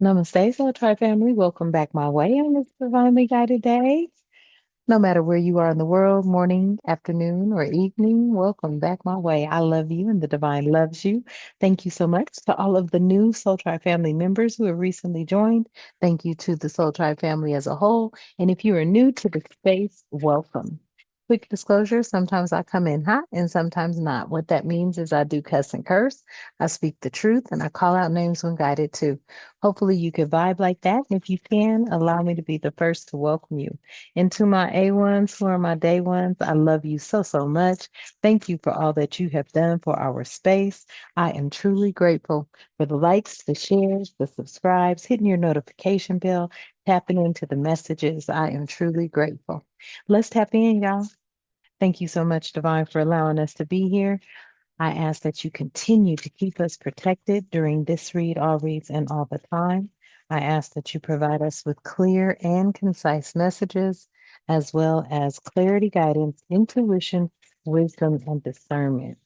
Namaste, Soul Tribe family. Welcome back my way on this divinely guided day. No matter where you are in the world, morning, afternoon, or evening, welcome back my way. I love you and the divine loves you. Thank you so much to all of the new Soul Tribe family members who have recently joined. Thank you to the Soul Tribe family as a whole. And if you are new to the space, welcome. Quick disclosure, sometimes I come in hot and sometimes not. What that means is I do cuss and curse. I speak the truth and I call out names when guided too. Hopefully you can vibe like that. And if you can, allow me to be the first to welcome you. And to my A1s who are my day ones, I love you so, so much. Thank you for all that you have done for our space. I am truly grateful for the likes, the shares, the subscribes, hitting your notification bell, tapping into the messages. I am truly grateful. Let's tap in, y'all. Thank you so much, Divine, for allowing us to be here. I ask that you continue to keep us protected during this read, all reads, and all the time. I ask that you provide us with clear and concise messages, as well as clarity, guidance, intuition, wisdom, and discernment.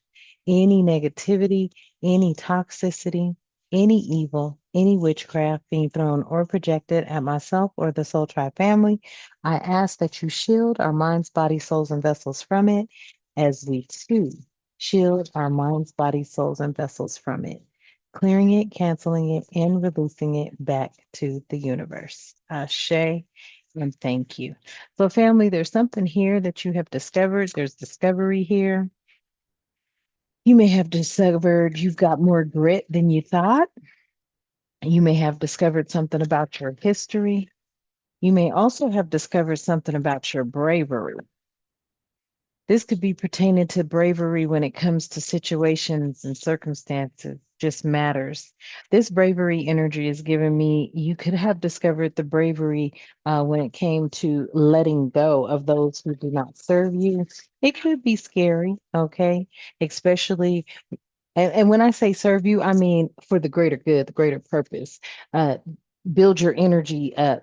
Any negativity, any toxicity, any evil, any witchcraft being thrown or projected at myself or the Soul Tribe family, I ask that you shield our minds, bodies, souls, and vessels from it, as we too shield our minds, bodies, souls, and vessels from it, clearing it, canceling it, and releasing it back to the universe. Ashe, and thank you. So, family, there's something here that you have discovered. There's discovery here. You may have discovered you've got more grit than you thought. You may have discovered something about your history. You may also have discovered something about your bravery. This could be pertaining to bravery when it comes to situations and circumstances, just matters. This bravery energy is giving me, you could have discovered the bravery when it came to letting go of those who do not serve you. It could be scary, okay? Especially and when I say serve you, I mean for the greater good, the greater purpose. Uh, build your energy up,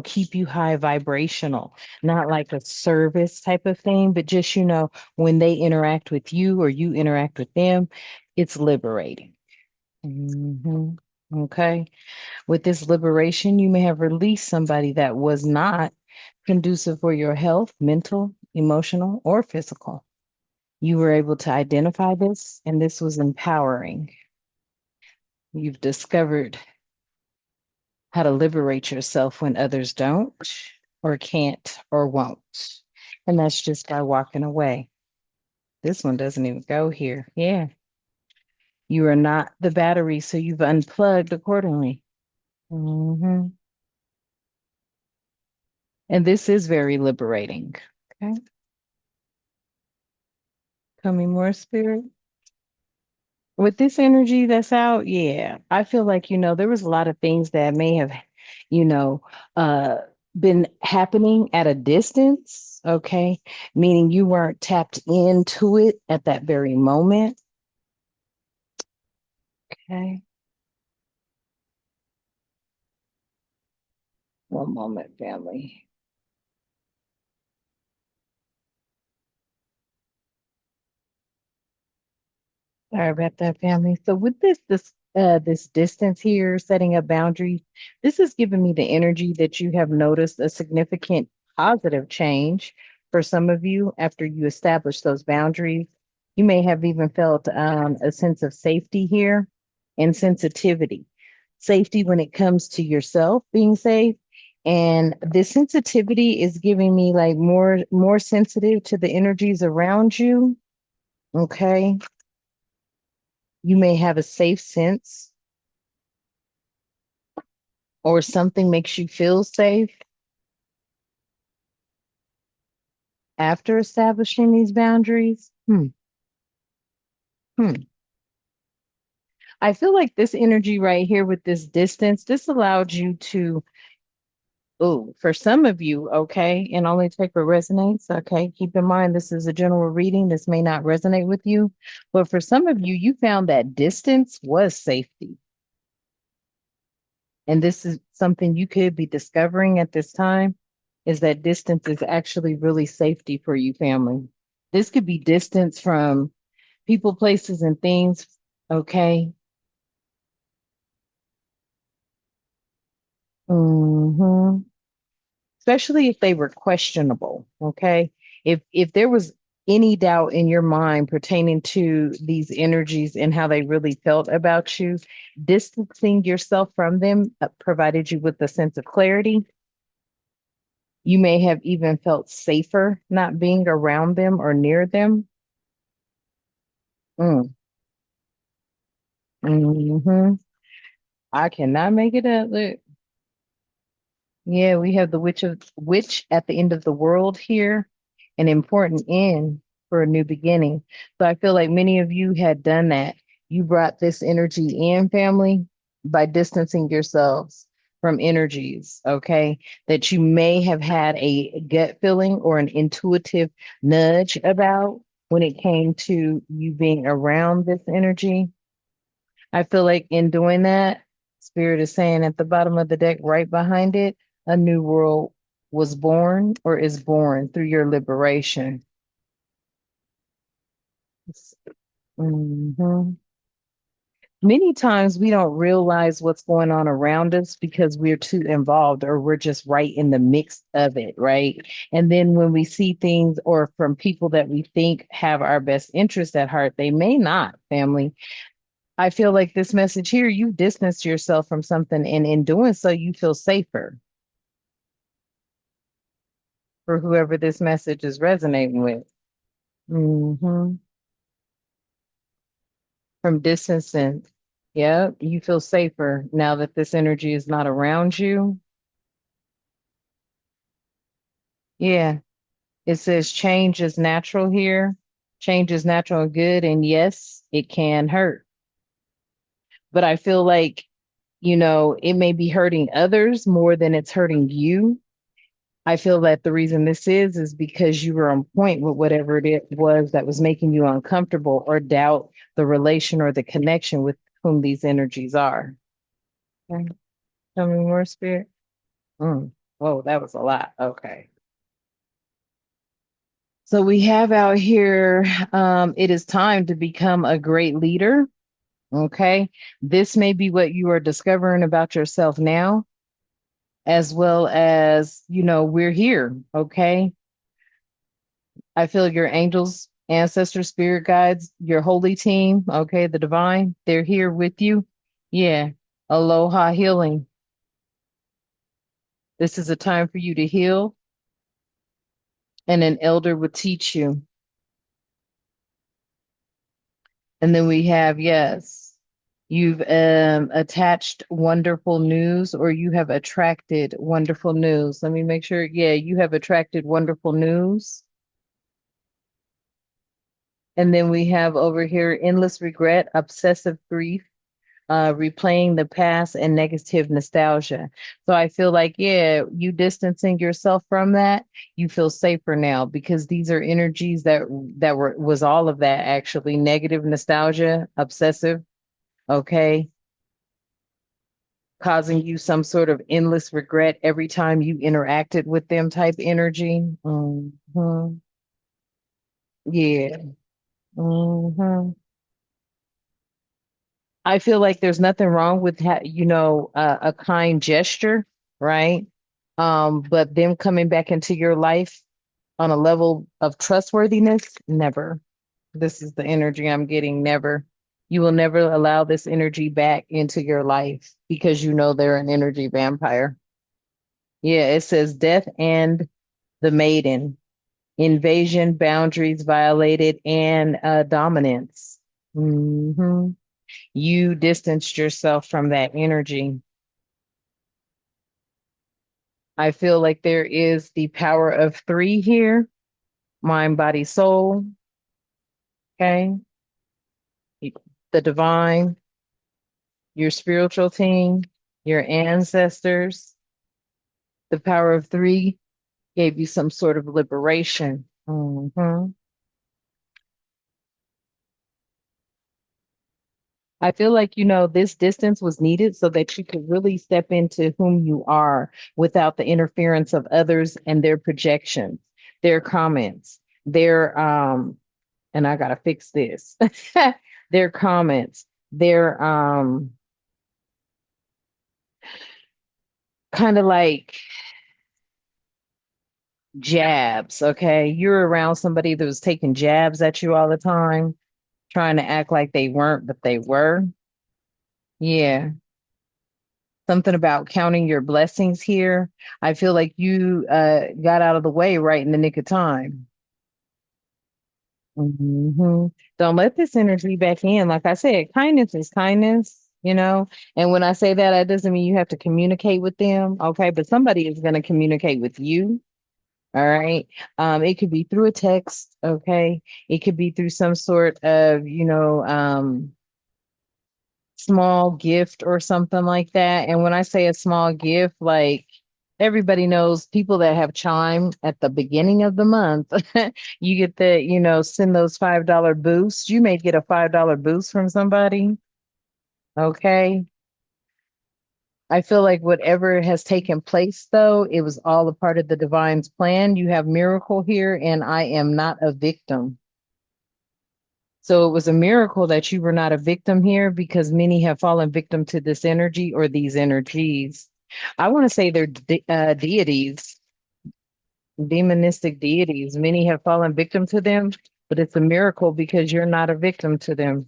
keep you high vibrational, not like a service type of thing, but just, when they interact with you or you interact with them, it's liberating. Mhm. Okay. With this liberation, you may have released somebody that was not conducive for your health, mental, emotional, or physical. You were able to identify this, and this was empowering. You've discovered how to liberate yourself when others don't, or can't, or won't. And that's just by walking away. This one doesn't even go here. Yeah. You are not the battery, so you've unplugged accordingly. hmm And this is very liberating. Okay. Coming more spirit. With this energy that's out, yeah, I feel like, there was a lot of things that may have, you know, uh, been happening at a distance, okay? Meaning you weren't tapped into it at that very moment. Okay. One moment, family. Sorry about that, family. So with this distance here, setting up boundaries, this is giving me the energy that you have noticed a significant positive change for some of you after you establish those boundaries. You may have even felt a sense of safety here and sensitivity. Safety when it comes to yourself being safe. And this sensitivity is giving me like more sensitive to the energies around you. Okay. You may have a safe sense or something makes you feel safe after establishing these boundaries. Hmm. I feel like this energy right here with this distance, this allowed you to, oh, for some of you, okay, and only take what resonates, okay. Keep in mind, this is a general reading. This may not resonate with you, but for some of you, you found that distance was safety. And this is something you could be discovering at this time is that distance is actually really safety for you, family. This could be distance from people, places, and things. Okay. Hmm. Especially if they were questionable. Okay. If there was any doubt in your mind pertaining to these energies and how they really felt about you, distancing yourself from them provided you with a sense of clarity. You may have even felt safer not being around them or near them. Mm. Hmm. I cannot make it up. Look. Yeah, we have the witch at the end of the world here, an important end for a new beginning. So I feel like many of you had done that. You brought this energy in, family, by distancing yourselves from energies, okay, that you may have had a gut feeling or an intuitive nudge about when it came to you being around this energy. I feel like in doing that, Spirit is saying at the bottom of the deck, right behind it, a new world was born or is born through your liberation. Mhm. Many times we don't realize what's going on around us because we're too involved or we're just right in the mix of it, right? And then when we see things or from people that we think have our best interest at heart, they may not, family. I feel like this message here, you distance yourself from something, and in doing so, you feel safer for whoever this message is resonating with. Hmm. From distancing, yeah, you feel safer now that this energy is not around you. Yeah, it says change is natural here. Change is natural and good, and yes, it can hurt. But I feel like, it may be hurting others more than it's hurting you. I feel that the reason this is because you were on point with whatever it was that was making you uncomfortable or doubt the relation or the connection with whom these energies are. Okay. Tell me more, Spirit. Mm. Whoa, that was a lot. Okay. So we have out here, it is time to become a great leader. Okay. This may be what you are discovering about yourself now, as well as, we're here. Okay. I feel your angels, ancestors, spirit guides, your holy team, okay, the divine, they're here with you. Yeah. Aloha healing. This is a time for you to heal, and an elder would teach you. And then we have, yes, you've attached wonderful news, or you have attracted wonderful news. Let me make sure. Yeah, you have attracted wonderful news. And then we have over here endless regret, obsessive grief, replaying the past and negative nostalgia. So I feel like, yeah, you distancing yourself from that, you feel safer now because these are energies that was all of that actually negative nostalgia, obsessive, okay, causing you some sort of endless regret every time you interacted with them type energy. Yeah. Hmm. I feel like there's nothing wrong with a kind gesture, right? But them coming back into your life on a level of trustworthiness, never. This is the energy I'm getting, never. You will never allow this energy back into your life because you know they're an energy vampire. Yeah, it says death and the maiden, invasion, boundaries violated, and dominance. Hmm. You distanced yourself from that energy. I feel like there is the power of three here: mind, body, soul. Okay. The divine, your spiritual team, your ancestors. The power of three gave you some sort of liberation. I feel like, this distance was needed so that you could really step into whom you are without the interference of others and their projections, their comments, and I gotta fix this, their comments, their kind of like jabs. Okay. You're around somebody that was taking jabs at you all the time, trying to act like they weren't, but they were. Yeah. Something about counting your blessings here. I feel like you got out of the way right in the nick of time. Don't let this energy back in. Like I said, kindness is kindness, And when I say that, that doesn't mean you have to communicate with them, okay? But somebody is going to communicate with you, all right? It could be through a text, okay? It could be through some sort of, small gift or something like that. And when I say a small gift, like everybody knows people that have chime at the beginning of the month, you get the, send those $5 boosts. You may get a $5 boost from somebody. Okay. I feel like whatever has taken place, though, it was all a part of the divine's plan. You have miracle here, and I am not a victim. So it was a miracle that you were not a victim here because many have fallen victim to this energy or these energies. I want to say they're deities, demonistic deities. Many have fallen victim to them, but it's a miracle because you're not a victim to them.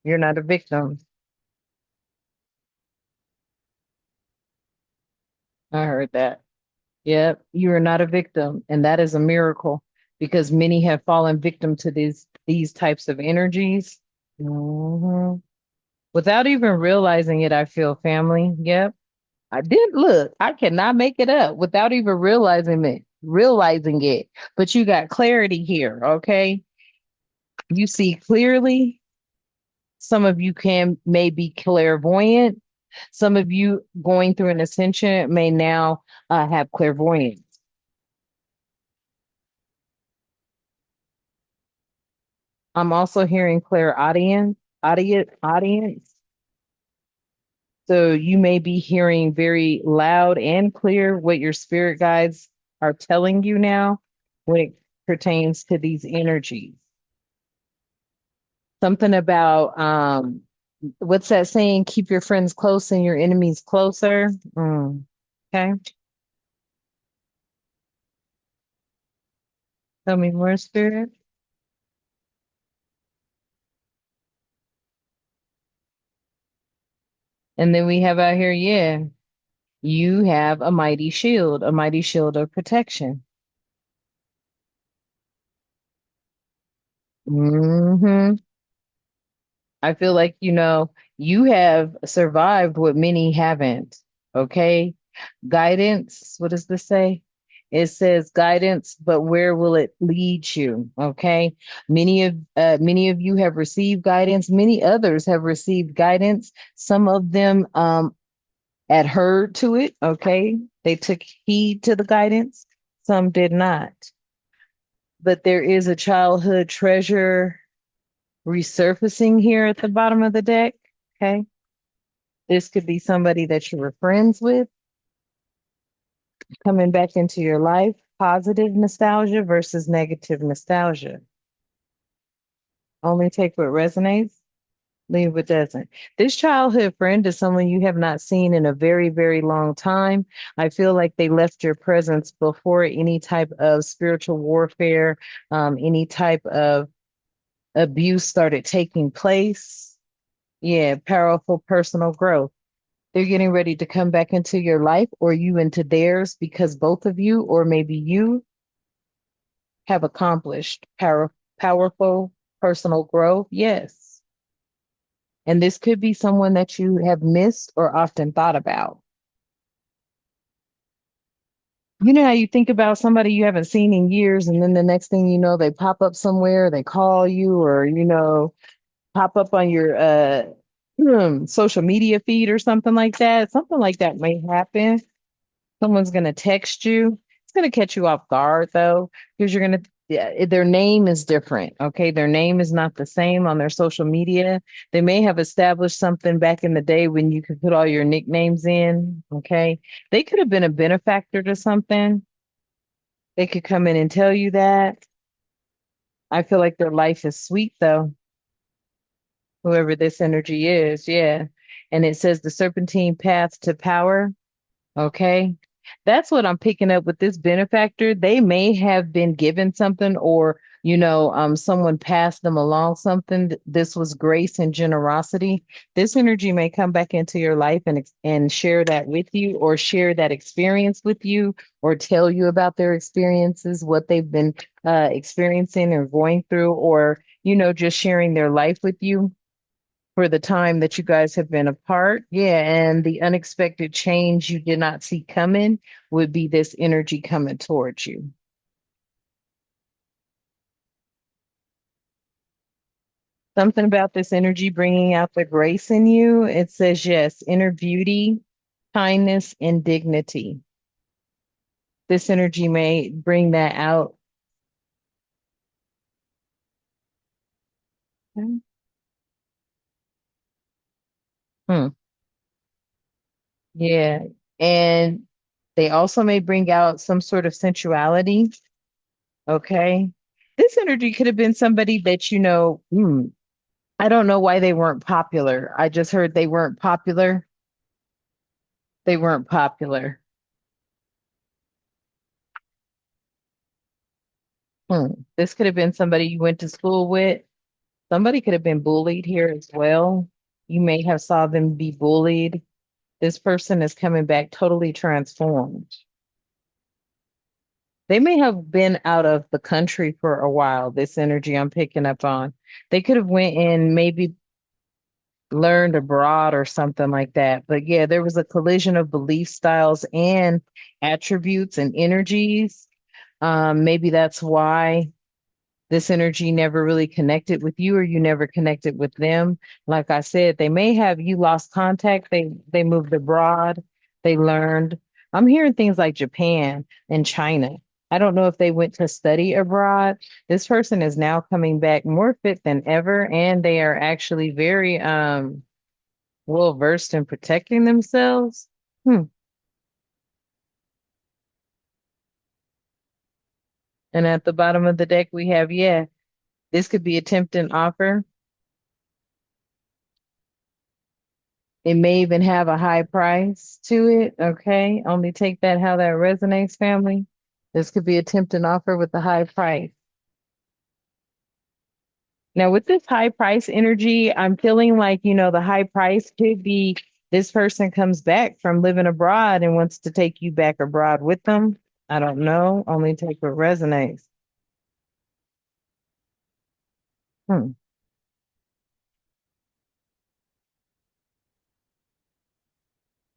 You're not a victim. I heard that. Yep, you are not a victim, and that is a miracle because many have fallen victim to these types of energies. Mhm. Without even realizing it, I feel family. Yep. I did look. I cannot make it up without even realizing it. But you got clarity here, okay? You see clearly. Some of you can may be clairvoyant. Some of you going through an ascension may now have clairvoyance. I'm also hearing audience. So you may be hearing very loud and clear what your spirit guides are telling you now when it pertains to these energies. Something about what's that saying? Keep your friends close and your enemies closer. Okay. Tell me more, spirit. And then we have out here, yeah, you have a mighty shield of protection. hmm I feel like, you have survived what many haven't. Okay. Guidance. What does this say? It says guidance, but where will it lead you? Okay. Many of you have received guidance. Many others have received guidance. Some of them adhered to it. Okay. They took heed to the guidance. Some did not. But there is a childhood treasure resurfacing here at the bottom of the deck. Okay. This could be somebody that you were friends with coming back into your life. Positive nostalgia versus negative nostalgia. Only take what resonates, leave what doesn't. This childhood friend is someone you have not seen in a very, very long time. I feel like they left your presence before any type of spiritual warfare, any type of abuse started taking place. Yeah, powerful personal growth. They're getting ready to come back into your life or you into theirs because both of you, or maybe you, have accomplished powerful personal growth. Yes. And this could be someone that you have missed or often thought about. You know how you think about somebody you haven't seen in years, and then the next thing you know, they pop up somewhere, they call you, or, pop up on your social media feed or something like that. Something like that may happen. Someone's going to text you. It's going to catch you off guard though, because you're going to, yeah, their name is different. Okay. Their name is not the same on their social media. They may have established something back in the day when you could put all your nicknames in. Okay. They could have been a benefactor to something. They could come in and tell you that. I feel like their life is sweet though, whoever this energy is. Yeah. And it says the serpentine path to power. Okay. That's what I'm picking up with this benefactor. They may have been given something or, someone passed them along something. This was grace and generosity. This energy may come back into your life and share that with you or share that experience with you or tell you about their experiences, what they've been experiencing or going through, or, just sharing their life with you for the time that you guys have been apart. Yeah, and the unexpected change you did not see coming would be this energy coming towards you. Something about this energy bringing out the grace in you. It says, yes, inner beauty, kindness, and dignity. This energy may bring that out. Hmm. Yeah. And they also may bring out some sort of sensuality. Okay. This energy could have been somebody that I don't know why they weren't popular. I just heard they weren't popular. They weren't popular. Hmm. This could have been somebody you went to school with. Somebody could have been bullied here as well. You may have saw them be bullied. This person is coming back totally transformed. They may have been out of the country for a while, this energy I'm picking up on. They could have went and maybe learned abroad or something like that. But yeah, there was a collision of belief styles and attributes and energies. Maybe that's why this energy never really connected with you or you never connected with them. Like I said, they may have you lost contact. They moved abroad. They learned. I'm hearing things like Japan and China. I don't know if they went to study abroad. This person is now coming back more fit than ever, and they are actually very well versed in protecting themselves. Hmm. And at the bottom of the deck, we have, yeah, this could be a tempting offer. It may even have a high price to it. Okay. Only take that how that resonates, family. This could be a tempting offer with a high price. Now, with this high price energy, I'm feeling like, the high price could be this person comes back from living abroad and wants to take you back abroad with them. I don't know. Only take what resonates. Hmm.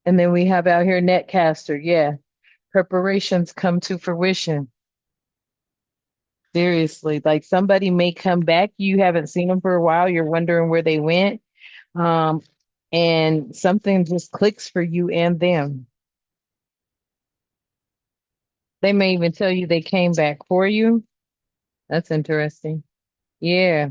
And then we have out here Netcaster. Yeah. Preparations come to fruition. Seriously, like somebody may come back, you haven't seen them for a while, you're wondering where they went, um, and something just clicks for you and them. They may even tell you they came back for you. That's interesting. Yeah,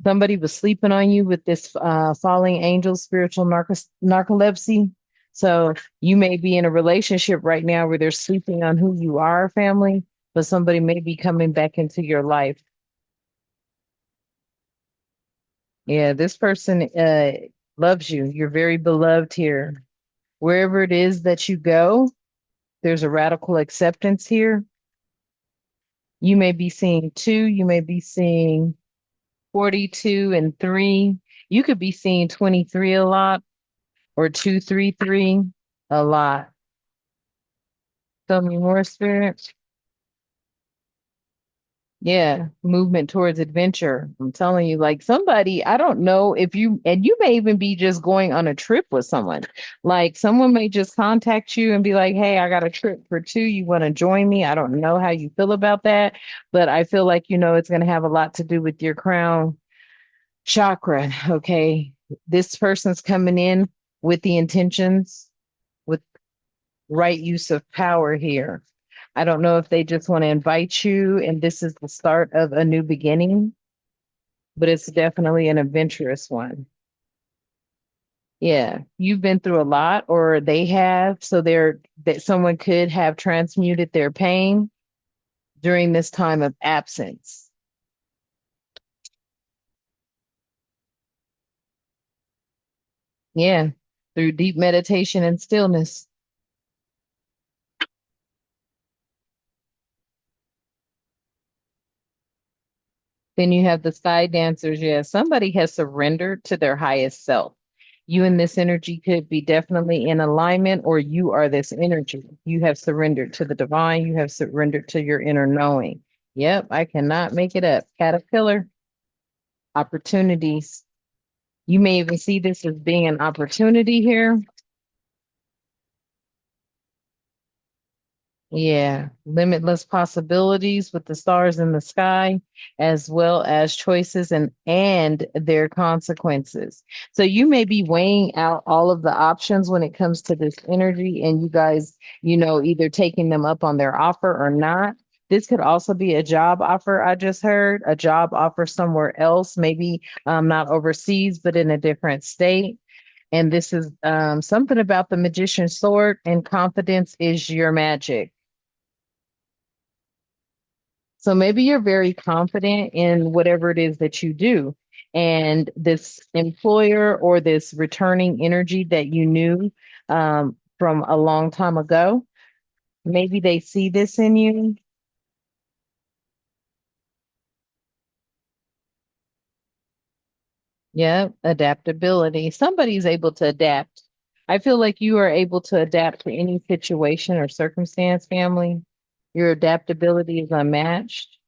somebody was sleeping on you with this falling angel spiritual narcolepsy. So you may be in a relationship right now where they're sleeping on who you are, family, but somebody may be coming back into your life. Yeah, this person loves you. You're very beloved here. Wherever it is that you go, there's a radical acceptance here. You may be seeing two, you may be seeing 42 and three. You could be seeing 23 a lot or 233 a lot. Tell me more, spirit. Yeah, movement towards adventure. I'm telling you, like somebody, I don't know if you, and you may even be just going on a trip with someone. Like someone may just contact you and be like, hey, I got a trip for two. You want to join me? I don't know how you feel about that, but I feel like, it's going to have a lot to do with your crown chakra. Okay. This person's coming in with the intentions, with right use of power here. I don't know if they just want to invite you and this is the start of a new beginning, but it's definitely an adventurous one. Yeah, you've been through a lot or they have, so that someone could have transmuted their pain during this time of absence. Yeah, through deep meditation and stillness. Then you have the sky dancers. Yeah, somebody has surrendered to their highest self. You and this energy could be definitely in alignment, or you are this energy. You have surrendered to the divine. You have surrendered to your inner knowing. Yep, I cannot make it up. Caterpillar, opportunities. You may even see this as being an opportunity here. Yeah, limitless possibilities with the stars in the sky, as well as choices and their consequences. So you may be weighing out all of the options when it comes to this energy, and you guys, either taking them up on their offer or not. This could also be a job offer. I just heard a job offer somewhere else, maybe not overseas, but in a different state. And this is something about the magician's sword, and confidence is your magic. So maybe you're very confident in whatever it is that you do. And this employer or this returning energy that you knew from a long time ago, maybe they see this in you. Yeah, adaptability. Somebody's able to adapt. I feel like you are able to adapt to any situation or circumstance, family. Your adaptability is unmatched.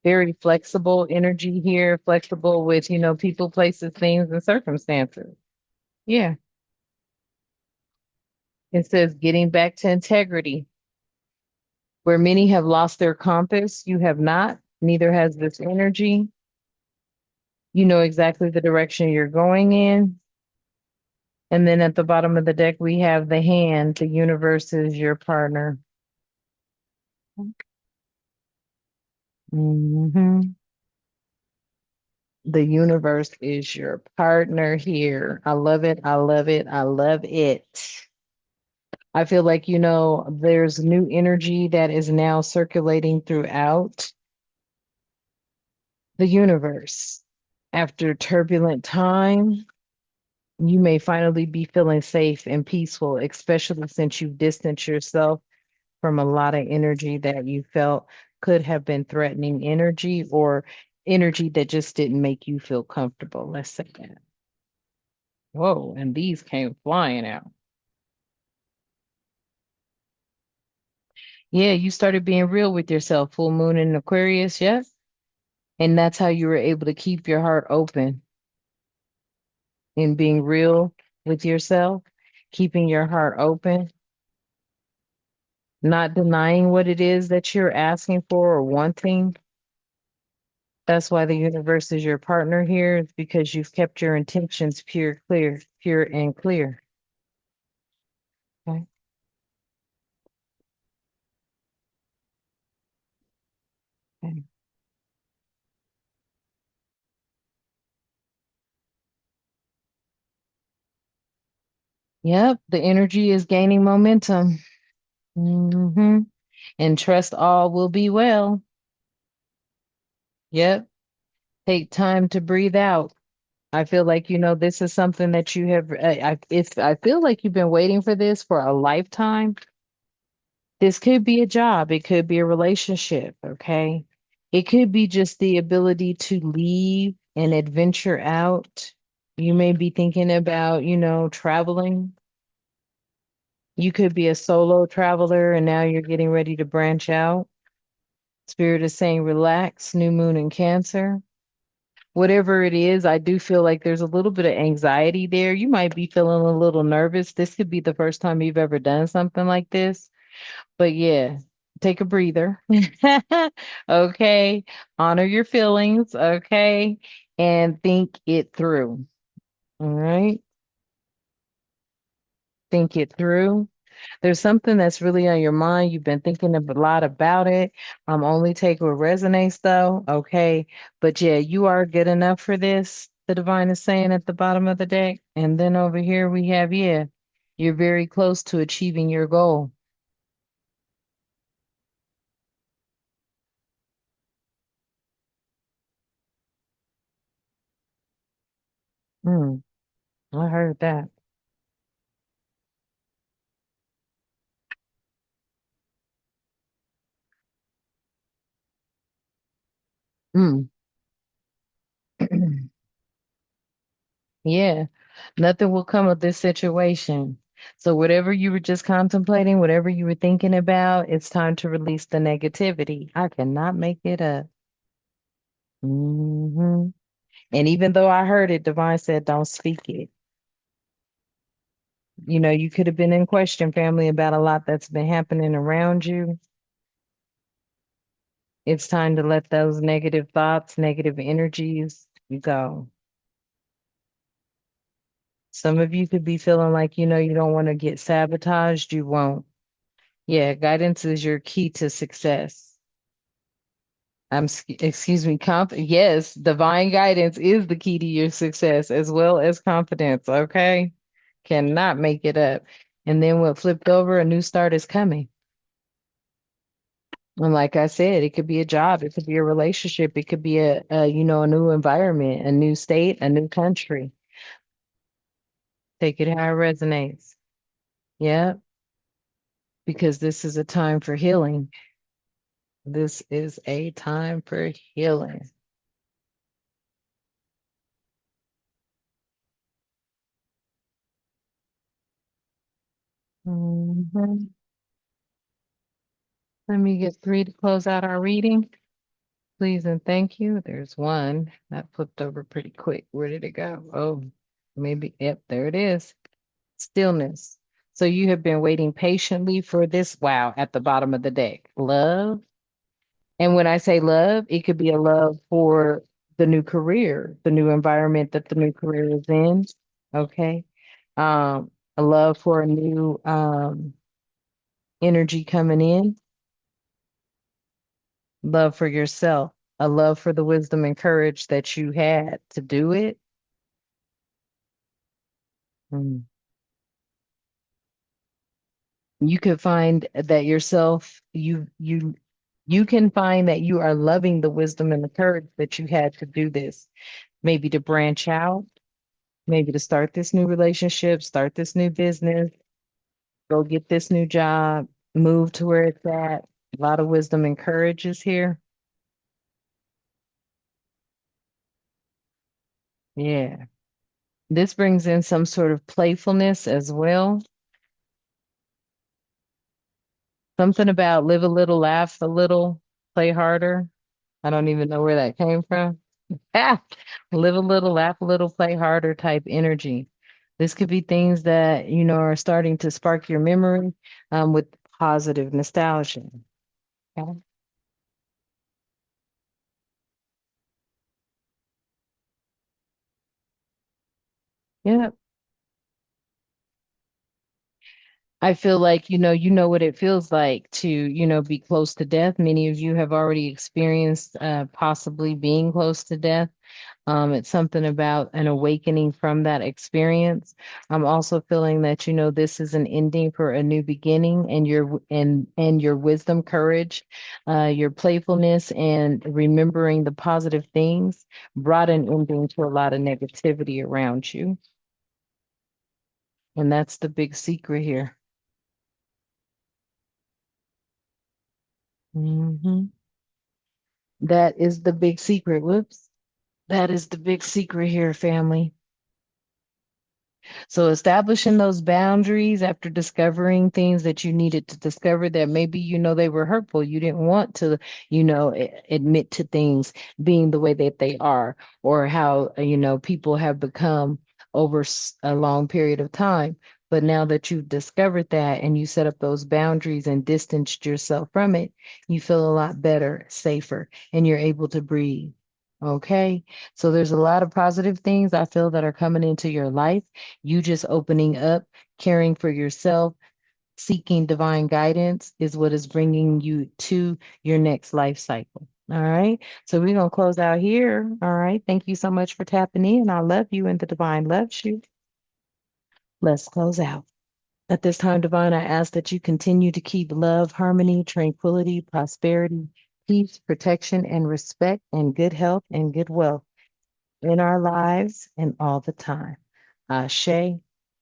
Very flexible energy here, flexible with, people, places, things, and circumstances. Yeah. It says getting back to integrity. Where many have lost their compass, you have not. Neither has this energy. You know exactly the direction you're going in. And then at the bottom of the deck, we have the hand. The universe is your partner. hmm The universe is your partner here. I love it. I love it. I love it. I feel like, there's new energy that is now circulating throughout the universe. After turbulent time, you may finally be feeling safe and peaceful, especially since you've distanced yourself from a lot of energy that you felt could have been threatening energy or energy that just didn't make you feel comfortable. Let's say that. Whoa, and these came flying out. Yeah, you started being real with yourself, full moon in Aquarius, yes? And that's how you were able to keep your heart open and being real with yourself, keeping your heart open, not denying what it is that you're asking for or wanting. That's why the universe is your partner here, is because you've kept your intentions pure and clear. Okay. Okay. Yep, the energy is gaining momentum. hmm And trust all will be well. Yep. Take time to breathe out. I feel like, this is something that you have, I feel like you've been waiting for this for a lifetime. This could be a job, it could be a relationship, okay? It could be just the ability to leave and adventure out. You may be thinking about, traveling. You could be a solo traveler and now you're getting ready to branch out. Spirit is saying relax, new moon in Cancer. Whatever it is, I do feel like there's a little bit of anxiety there. You might be feeling a little nervous. This could be the first time you've ever done something like this. But yeah, take a breather. Okay. Honor your feelings. Okay. And think it through. All right. Think it through. There's something that's really on your mind. You've been thinking a lot about it. Only take what resonates though. Okay. But yeah, you are good enough for this. The divine is saying at the bottom of the deck. And then over here we have, yeah, you're very close to achieving your goal. Hmm. I heard that. Mm. Yeah, nothing will come of this situation. So, whatever you were just contemplating, whatever you were thinking about, it's time to release the negativity. I cannot make it up. Hmm. And even though I heard it, Divine said, don't speak it. You could have been in question, family, about a lot that's been happening around you. It's time to let those negative thoughts, negative energies go. Some of you could be feeling like, you don't want to get sabotaged. You won't. Yeah, guidance is your key to success. Excuse me, yes, divine guidance is the key to your success as well as confidence, okay? Cannot make it up. And then what flipped over, a new start is coming. And like I said, it could be a job, it could be a relationship, it could be a new environment, a new state, a new country. Take it how it resonates. Yeah, because this is a time for healing. This is a time for healing. Mhm. Let me get three to close out our reading. Please and thank you. There's one that flipped over pretty quick. Where did it go? Oh, maybe. Yep, there it is. Stillness. So you have been waiting patiently for this. Wow, at the bottom of the deck. Love. And when I say love, it could be a love for the new career, the new environment that the new career is in. Okay. A love for a new energy coming in, love for yourself, a love for the wisdom and courage that you had to do it. Mm. You could find that yourself, you can find that you are loving the wisdom and the courage that you had to do this, maybe to branch out, maybe to start this new relationship, start this new business, go get this new job, move to where it's at. A lot of wisdom and courage is here. Yeah. This brings in some sort of playfulness as well. Something about live a little, laugh a little, play harder. I don't even know where that came from. Ah, live a little, laugh a little, play harder type energy. This could be things that, are starting to spark your memory with positive nostalgia. Okay? Yeah. I feel like, you know what it feels like to, be close to death. Many of you have already experienced possibly being close to death. It's something about an awakening from that experience. I'm also feeling that, this is an ending for a new beginning, and your wisdom, courage, your playfulness, and remembering the positive things brought an ending to a lot of negativity around you. And that's the big secret here. Hmm. That is the big secret. Whoops. That is the big secret here, family. So establishing those boundaries after discovering things that you needed to discover that maybe they were hurtful. You didn't want to, admit to things being the way that they are, or how people have become over a long period of time. But now that you've discovered that and you set up those boundaries and distanced yourself from it, you feel a lot better, safer, and you're able to breathe. Okay. So there's a lot of positive things I feel that are coming into your life, you just opening up, caring for yourself, seeking divine guidance is what is bringing you to your next life cycle. All right. So we're going to close out here. All right. Thank you so much for tapping in. I love you and the divine loves you. Let's close out. At this time, divine, I ask that you continue to keep love, harmony, tranquility, prosperity, peace, protection, and respect, and good health and good wealth in our lives and all the time. Ashe,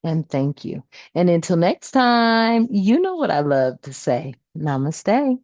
and thank you. And until next time, you know what I love to say. Namaste.